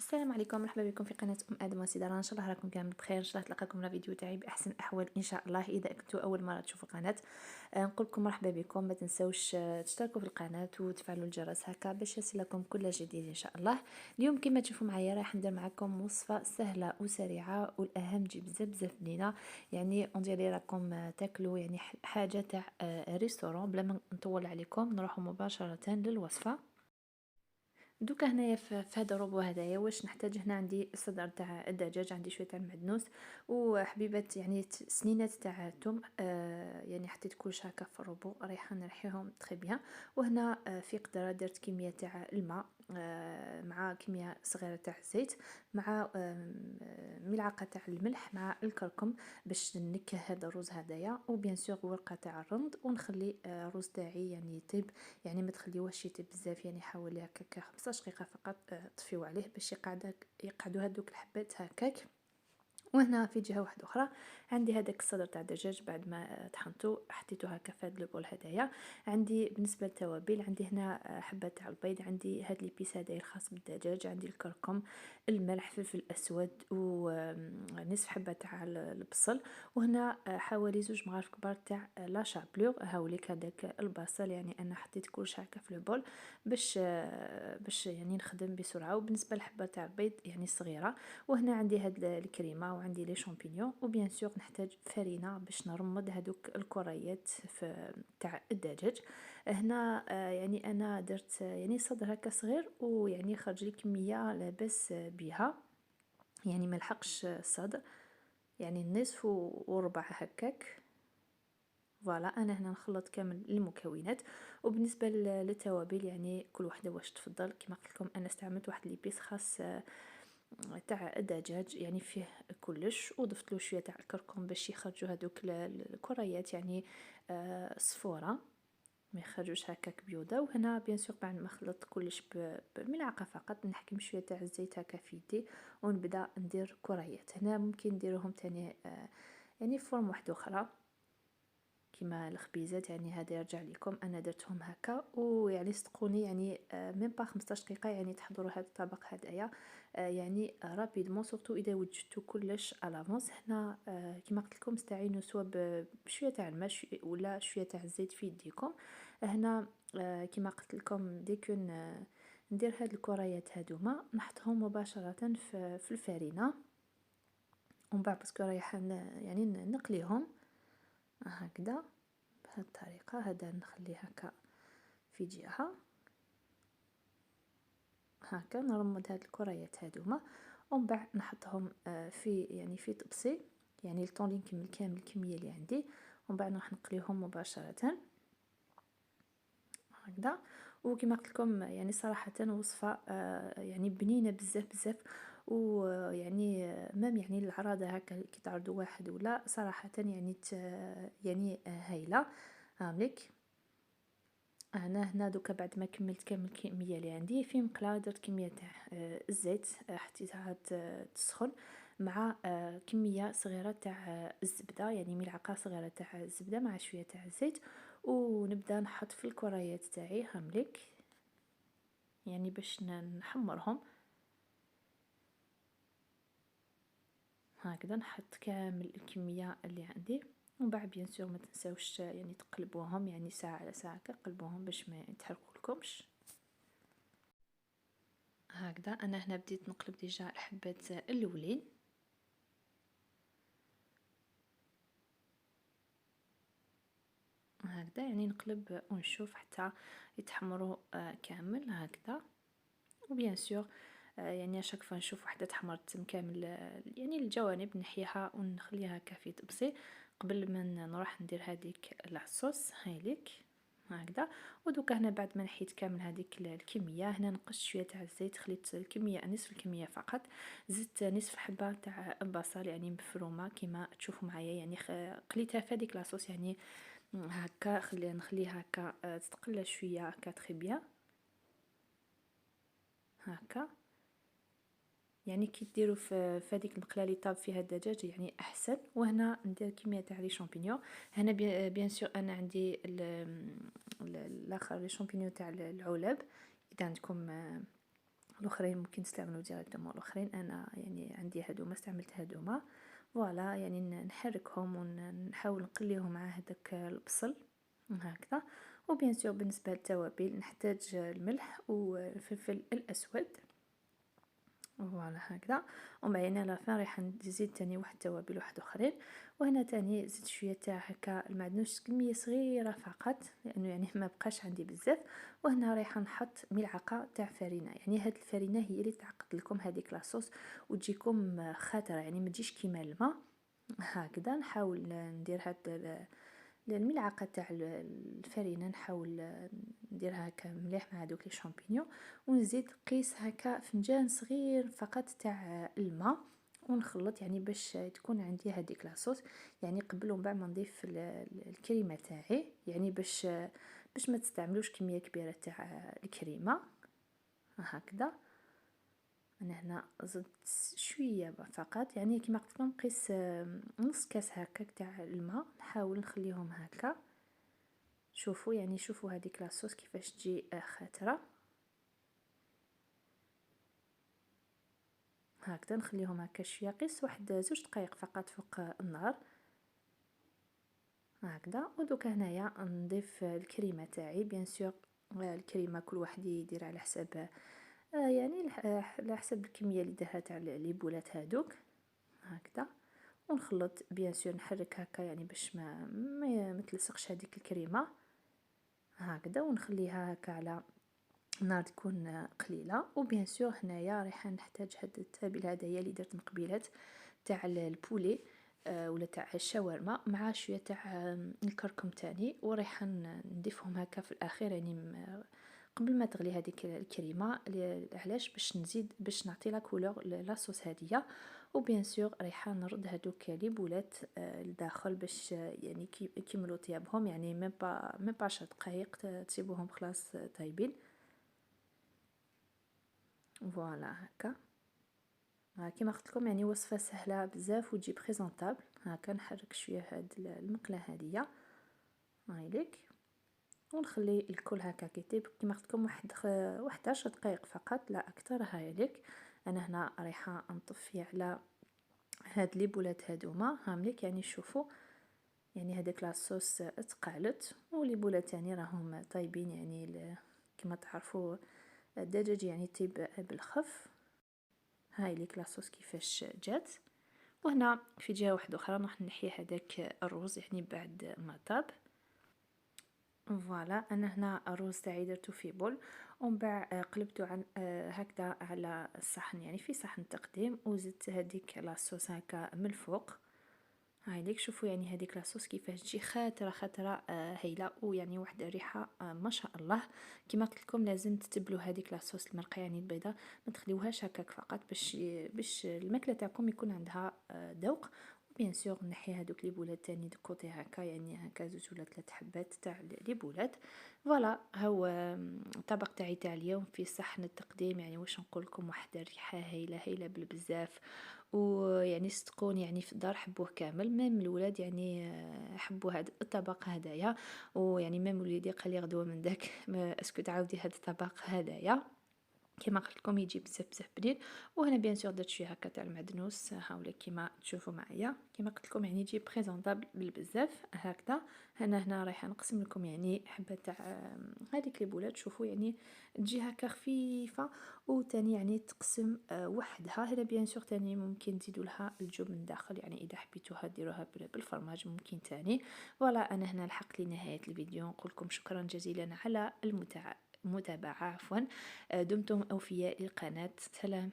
السلام عليكم، مرحبا بكم في قناه ادم وسيدرا. ان شاء الله راكم كامل بخير، ان شاء الله تلقاكم الفيديو تاعي باحسن الاحوال ان شاء الله. اذا كنتوا اول مره تشوفوا القناه نقول لكم مرحبا بكم. ما تنسوش تشتركوا في القناه وتفعلوا الجرس هكا باش يصلكم كل جديد ان شاء الله. اليوم كما تشوفوا معايا راح ندير معكم وصفه سهله وسريعه، والاهم تجي بزاف بنينه. يعني اون ديري راكم تاكلوا يعني حاجه تاع ريستورون. بلا ما نطول عليكم نروحوا مباشره للوصفه. دوكا هنايا في هذا الروبو هدايا واش نحتاج. هنا عندي صدر تاع الدجاج، عندي شويه تاع المعدنوس وحبيبات يعني سنينات تاع الثوم. يعني حطيت كلش هكا في الروبو، رايحه نرحيهم تري بيان. وهنا في قدره درت كميه تاع الماء مع كميه صغيره تاع الزيت مع ملعقه تاع الملح مع الكركم باش نكه هذا الرز هدايا. وبيان سور ورقه تاع الرند، ونخلي الرز تاعي يعني يطيب. يعني ما تخليوهش يطيب بزاف، يعني حاولي هكاك 15 دقيقه فقط طفيو عليه باش يقعدوا هذوك الحبات هكاك. وهنا في جهه واحده اخرى عندي هذاك الصدر تاع الدجاج بعد ما طحنته حطيته هكا في هذا البول هدايا. عندي بالنسبه للتوابل عندي هنا حبه تاع البيض، عندي هاد ليبيس هدايا الخاص بالدجاج، عندي الكركم، الملح، فلفل اسود، ونصف حبه تاع البصل. وهنا حوالي 2 مغارف كبار تاع لا شابلور. هاوليك هذاك البصل، يعني انا حطيت كلش هكا في البول باش يعني نخدم بسرعه. وبالنسبه للحبه تاع البيض يعني صغيره. وهنا عندي هاد الكريمه وعندي لي شامبينيون. وبيان سور نحتاج فرينه باش نرمض هذوك الكريات في تاع الدجاج. هنا يعني انا درت يعني صدر هكا صغير، ويعني خرج لي كميه لاباس بها، يعني ما لحقش الصدر، يعني النصف وربع هكاك. فوالا انا هنا نخلط كامل المكونات. وبالنسبه للتوابل يعني كل وحده واش تفضل. كما قلت لكم انا استعملت واحد ليبيس خاص تاع الدجاج، يعني فيه كلش. وضفت له شويه تاع الكركم باش يخرجوا هذوك الكريات يعني صفوره، ما يخرجوش هكاك بيوضه. وهنا بيان سور بعد ما خلطت كلش بملعقه فقط نحكم شويه تاع الزيت هكا في يدي ونبدا ندير كريات. هنا ممكن نديروهم تاني يعني فورم واحده اخرى كيما الخبيزات. يعني هذا يرجع لكم، انا درتهم هكا. ويعني صدقوني يعني ميم با 15 دقيقه يعني تحضروا هذا الطبق هدايا يعني رابيدمون، سورتو اذا وجدتوا كلش الافونس. هنا كيما قلت لكم استعينوا سواء بشويه تاع الماء ولا شويه تاع الزيت في يديكم. هنا كيما قلت لكم ديكون ندير هاد الكريات هادوما نحطهم مباشره في الفرينه، ومن بعد باسكو رايحه يعني نقليهم هكذا بهذه الطريقه. هذا نخليه هكا في جهه هكا، نرمد هاد الكريات هادوما ومن بعد نحطهم في يعني في طبسي، يعني الطون اللي نكمل كامل الكميه اللي عندي. ومن بعد نروح نقليهم مباشره هكذا. وكما قلت لكم يعني صراحه وصفه يعني بنينه بزاف. ويعني مام يعني العراضه هكا كي تعرضوا واحد ولا صراحه يعني يعني هايله. هامليك انا هنا دوكا بعد ما كملت كامل الكميه اللي عندي في مقله درت كميه تاع الزيت حطيتها تسخن مع كميه صغيره تاع الزبده، يعني ملعقه صغيره تاع الزبده مع شويه تاع الزيت. ونبدا نحط في الكريات تاعي هامليك، يعني باش نحمرهم هكذا. نحط كامل الكميه اللي عندي ومن بعد بيان سور ما تنساوش يعني تقلبوهم، يعني ساعه على ساعه قلبوهم باش ما يتحرقوا لكمش هكذا. انا هنا بديت نقلب ديجا الحبات الاولين هكذا، يعني نقلب ونشوف حتى يتحمروا كامل هكذا. وبيان سور يعني اشاك فوا نشوف وحده تحمرت كامل يعني الجوانب نحيها ونخليها هكا في طبسي قبل ما نروح ندير هذيك العصوص هايليك هكذا. ودوكا هنا بعد ما نحيت كامل هذيك الكميه هنا نقصت شويه تاع الزيت، خليت الكميه نصف الكميه فقط. زدت نصف حبه تاع البصل يعني مفرومه كيما تشوفوا معايا، يعني قليتها في هذيك لاصوص يعني هكا. نخليها هكا تتقلى شويه هكا تري بيان هكا. يعني كي ديروا في هذيك المقله اللي طاب فيها الدجاج يعني احسن. وهنا ندير كميه تاع لي شامبينيون. هنا بيان سور انا عندي الاخر لي شامبينيون تاع العلب. اذا عندكم الاخرين ممكن تستعملوا ديريكتومون الاخرين، انا يعني عندي هادوما استعملت هادوما. فوالا يعني نحركهم ونحاول نقليهم مع هذاك البصل هكذا. وبيان سور بالنسبه للتوابل نحتاج الملح والفلفل الاسود. فوالا هكذا. ومن بعد على فين راح نزيد تاني واحد التوابل واحد اخرين. وهنا تاني زدت شويه تاع هكا المعدنوس كميه صغيره فقط لانه يعني ما بقاش عندي بزاف. وهنا راح نحط ملعقه تاع فرينه، يعني هاد الفرينه هي اللي تعقد لكم هذيك لاصوص وتجيكم خاطره، يعني ما تجيش كيما الماء هكذا. نحاول ندير هاد الملعقه تاع الفرينه، نحاول نديرها هكا مليح مع دوك لي شامبينيون. ونزيد قيس هكا فنجان صغير فقط تاع الماء ونخلط، يعني باش تكون عندي هذيك لاصوص. يعني قبل ومن بعد ما نضيف الكريمه تاعي، يعني باش ما تستعملوش كميه كبيره تاع الكريمه هكذا. انا هنا زدت شويه فقط، يعني كما قلت لكم نقيس نص كاس هكاك تاع الماء. نحاول نخليهم هكا. شوفوا يعني شوفوا هذيك لاصوص كيفاش تجي خاتره هكذا. نخليهم هكا شويه، قيس واحد 2 دقائق فقط فوق النار هكذا. ودوكا هنايا نضيف الكريمه تاعي بيان سور. الكريمه كل واحد يدير على حساب يعني على حسب الكميه اللي داها تاع لي بولات هادوك هكذا. ونخلط بيان سور، نحرك هكا يعني باش ما تلصقش هذيك الكريمه هكذا. ونخليها هكا على نار تكون قليله. وبيان سور هنايا راح نحتاج هاد التابل هدايا اللي درت مقبيلات تاع البولي ولا تاع الشاورما مع شويه تاع الكركم تاني. وراح نضيفهم هكا في الاخير، يعني قبل ما تغلي هذيك الكريمه. علاش؟ باش نزيد باش نعطي لا كولور لاصوص هاديه. وبيان سور رايح نرد هذوك لي بولات لداخل باش يعني يكملوا طيابهم، يعني ميم با 10 دقائق تسيبوهم خلاص طايبين. فوالا هكا. كما قلت لكم يعني وصفه سهله بزاف وتجي بريزونطابل. هكا نحرك شويه هاد المقله هاديه هايليك. ونخلي الكل هكا كيطيب كما قلت لكم واحد 10 دقائق فقط لا اكثر هايليك. انا هنا رايحه نطفي على هاد لي بولات هادوما هامليك. يعني شوفوا يعني هذاك لاصوص تقالت ولي بولات تاني راهم طايبين. يعني كما تعرفوا الدجاج يعني طيب بالخف. هاي ليك لاصوص كيفاش جات. وهنا في جهه واحده اخرى راح نحي هذاك الرز يعني بعد ما طاب. فوالا انا هنا الرز تاعي درتو في بول ومن بعد قلبته عن هكذا على الصحن، يعني في صحن تقديم. وزدت هذيك لاصوص هكا من الفوق. هاي ليك شوفوا يعني هذيك لاصوص كيفاش تجي خاطره هايله. ويعني واحد الريحه ما شاء الله. كما قلت لكم لازم تتبلوا هذيك لاصوص المرقه يعني البيضاء، ما تخليوهاش هكاك فقط باش الماكله تاعكم يكون عندها ذوق. بيان سور نحي هذوك لي بولات تاني دو كوتي هكا، يعني هكا 2 ولا 3 حبات تاع لي بولات. فوالا هو الطبق تاعي تاع اليوم في صحن التقديم. يعني واش نقول لكم واحد الريحه هايله بالبزاف. ويعني صدقوني يعني في الدار حبوه كامل، ميم الولاد يعني حبوا هذا الطبق هدايا. ويعني ميم وليدي قال لي غدوه من داك اسكو تعاودي هذا الطبق هدايا. كما قلت لكم يجي بزاف بنين. وهنا بيان سور درت شويه هكا تاع المعدنوس هاولا كيما تشوفوا معايا. كما قلت لكم يعني يجي بريزونطابل بالبزاف هكذا. هنا رايحه نقسم لكم يعني حبه تاع هذيك لي بولات. شوفوا يعني تجي هكا خفيفه وتاني يعني تقسم وحدها. هنا بيان سور تاني ممكن تزيدوا لها الجبن من داخل، يعني اذا حبيتوها ديروها بالفرماج ممكن تاني. فوالا انا هنا لحقت لنهايه الفيديو. نقول لكم شكرا جزيلا على المتابعه عفوا. دمتم أوفياء للقناة. سلام.